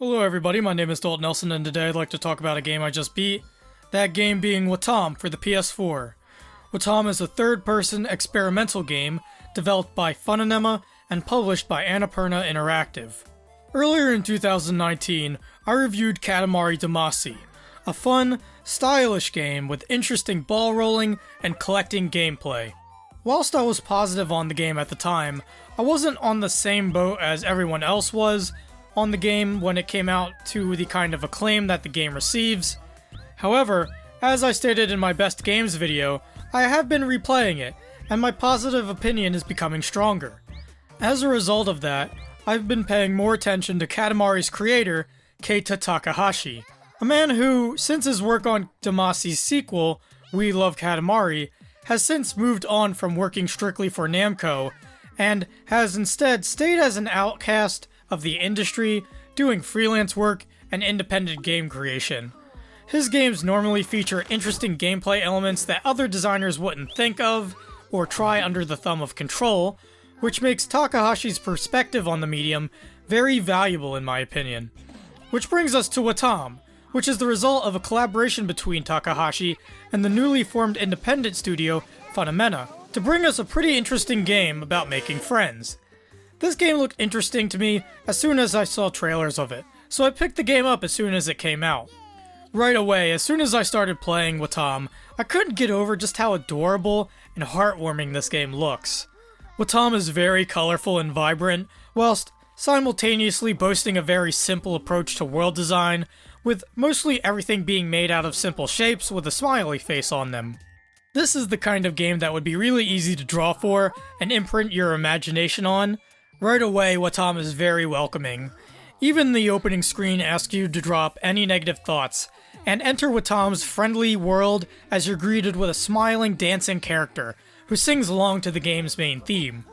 Hello everybody, my name is Daulton Nelson and today I'd like to talk about a game I just beat, that game being Wattam for the PS4. Wattam is a third-person experimental game developed by Funomena and published by Annapurna Interactive. Earlier in 2019, I reviewed Katamari Damacy, a fun, stylish game with interesting ball rolling and collecting gameplay. Whilst I was positive on the game at the time, I wasn't on the same boat as everyone else was on the game when it came out to the kind of acclaim that the game receives. However, as I stated in my Best Games video, I have been replaying it, and my positive opinion is becoming stronger. As a result of that, I've been paying more attention to Katamari's creator, Keita Takahashi, a man who, since his work on Damacy's sequel, We Love Katamari, has since moved on from working strictly for Namco, and has instead stayed as an outcast of the industry, doing freelance work and independent game creation. His games normally feature interesting gameplay elements that other designers wouldn't think of, or try under the thumb of Control, which makes Takahashi's perspective on the medium very valuable in my opinion. Which brings us to Wattam, which is the result of a collaboration between Takahashi and the newly formed independent studio, Funomena, to bring us a pretty interesting game about making friends. This game looked interesting to me as soon as I saw trailers of it, so I picked the game up as soon as it came out. Right away, as soon as I started playing Wattam, I couldn't get over just how adorable and heartwarming this game looks. Wattam is very colorful and vibrant, whilst simultaneously boasting a very simple approach to world design, with mostly everything being made out of simple shapes with a smiley face on them. This is the kind of game that would be really easy to draw for and imprint your imagination on. Right away, Wattam is very welcoming. Even the opening screen asks you to drop any negative thoughts, and enter Wattam's friendly world as you're greeted with a smiling, dancing character, who sings along to the game's main theme.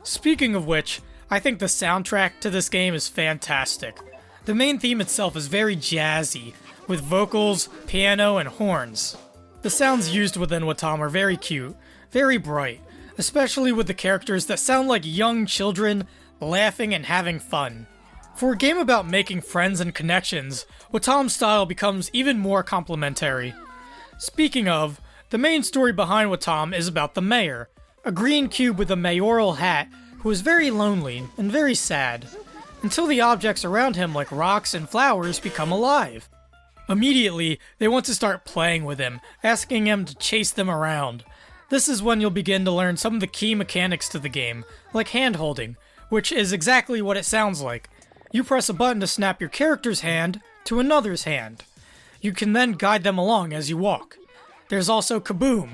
Speaking of which, I think the soundtrack to this game is fantastic. The main theme itself is very jazzy, with vocals, piano, and horns. The sounds used within Wattam are very cute, very bright, especially with the characters that sound like young children laughing and having fun. For a game about making friends and connections, Wattam's style becomes even more complimentary. Speaking of, the main story behind Wattam is about the mayor, a green cube with a mayoral hat who is very lonely and very sad, until the objects around him like rocks and flowers become alive. Immediately, they want to start playing with him, asking him to chase them around. This is when you'll begin to learn some of the key mechanics to the game, like hand-holding, which is exactly what it sounds like. You press a button to snap your character's hand to another's hand. You can then guide them along as you walk. There's also Kaboom,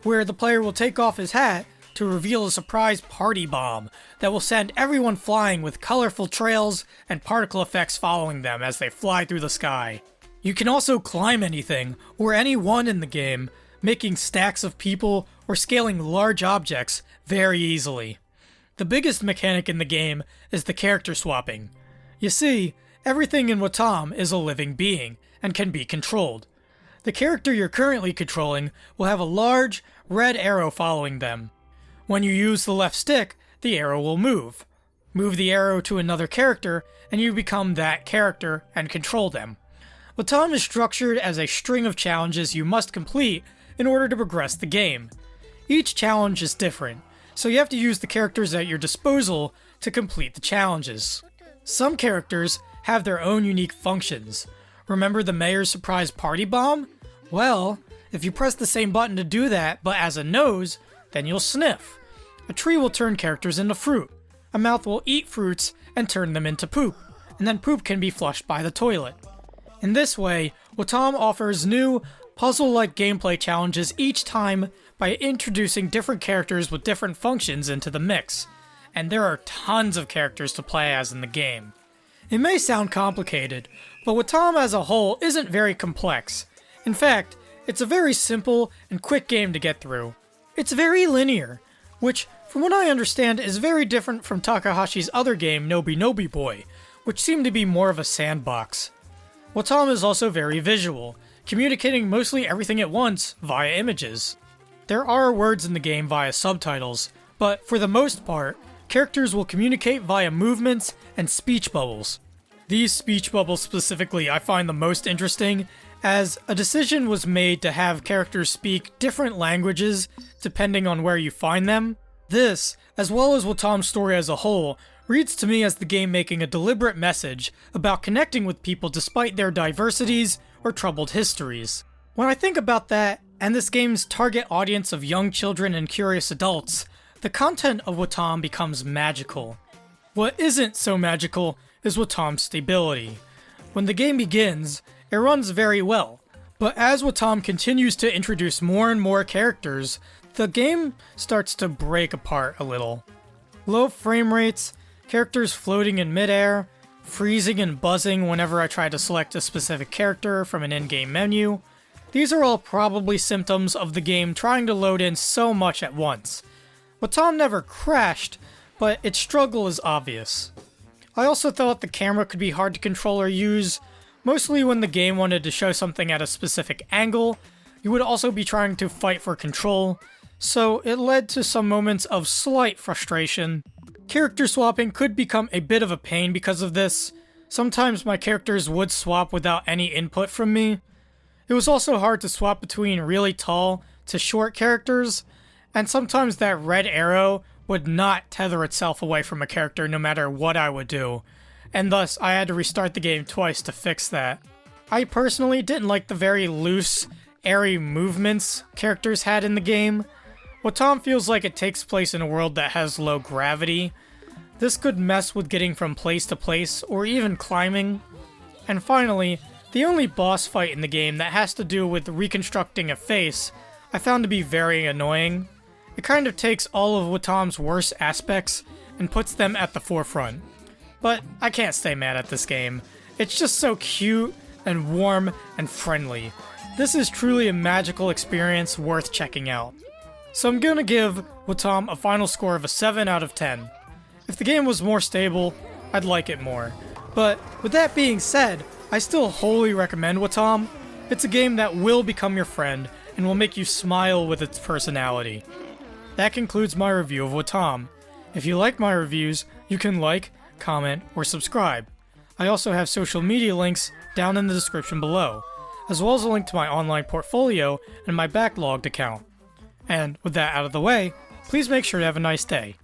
where the player will take off his hat to reveal a surprise party bomb that will send everyone flying with colorful trails and particle effects following them as they fly through the sky. You can also climb anything, or anyone in the game, making stacks of people or scaling large objects very easily. The biggest mechanic in the game is the character swapping. You see, everything in Wattam is a living being and can be controlled. The character you're currently controlling will have a large, red arrow following them. When you use the left stick, the arrow will move. Move the arrow to another character, and you become that character and control them. Wattam is structured as a string of challenges you must complete in order to progress the game. Each challenge is different, so you have to use the characters at your disposal to complete the challenges. Some characters have their own unique functions. Remember the mayor's surprise party bomb? Well, if you press the same button to do that, but as a nose, then you'll sniff. A tree will turn characters into fruit. A mouth will eat fruits and turn them into poop, and then poop can be flushed by the toilet. In this way, Wattam offers new, puzzle-like gameplay challenges each time by introducing different characters with different functions into the mix, and there are tons of characters to play as in the game. It may sound complicated, but Wattam as a whole isn't very complex. In fact, it's a very simple and quick game to get through. It's very linear, which, from what I understand, is very different from Takahashi's other game, Nobi Nobi Boy, which seemed to be more of a sandbox. Wattam is also very visual, communicating mostly everything at once via images. There are words in the game via subtitles, but for the most part, characters will communicate via movements and speech bubbles. These speech bubbles specifically I find the most interesting, as a decision was made to have characters speak different languages depending on where you find them. This, as well as Wattam's story as a whole, reads to me as the game making a deliberate message about connecting with people despite their diversities or troubled histories. When I think about that, and this game's target audience of young children and curious adults, the content of Wattam becomes magical. What isn't so magical is Wattam's stability. When the game begins, it runs very well, but as Wattam continues to introduce more and more characters, the game starts to break apart a little. Low frame rates, characters floating in midair, freezing and buzzing whenever I try to select a specific character from an in-game menu. These are all probably symptoms of the game trying to load in so much at once. Wattam never crashed, but its struggle is obvious. I also thought the camera could be hard to control or use, mostly when the game wanted to show something at a specific angle. You would also be trying to fight for control, so it led to some moments of slight frustration. Character swapping could become a bit of a pain because of this. Sometimes my characters would swap without any input from me. It was also hard to swap between really tall to short characters, and sometimes that red arrow would not tether itself away from a character no matter what I would do, and thus I had to restart the game twice to fix that. I personally didn't like the very loose, airy movements characters had in the game. Wattam feels like it takes place in a world that has low gravity. This could mess with getting from place to place, or even climbing. And finally, the only boss fight in the game that has to do with reconstructing a face, I found to be very annoying. It kind of takes all of Wattam's worst aspects and puts them at the forefront. But I can't stay mad at this game. It's just so cute and warm and friendly. This is truly a magical experience worth checking out. So I'm gonna give Wattam a final score of a 7 out of 10. If the game was more stable, I'd like it more. But with that being said, I still wholly recommend Wattam. It's a game that will become your friend and will make you smile with its personality. That concludes my review of Wattam. If you like my reviews, you can like, comment, or subscribe. I also have social media links down in the description below, as well as a link to my online portfolio and my Backloggd account. And with that out of the way, please make sure to have a nice day.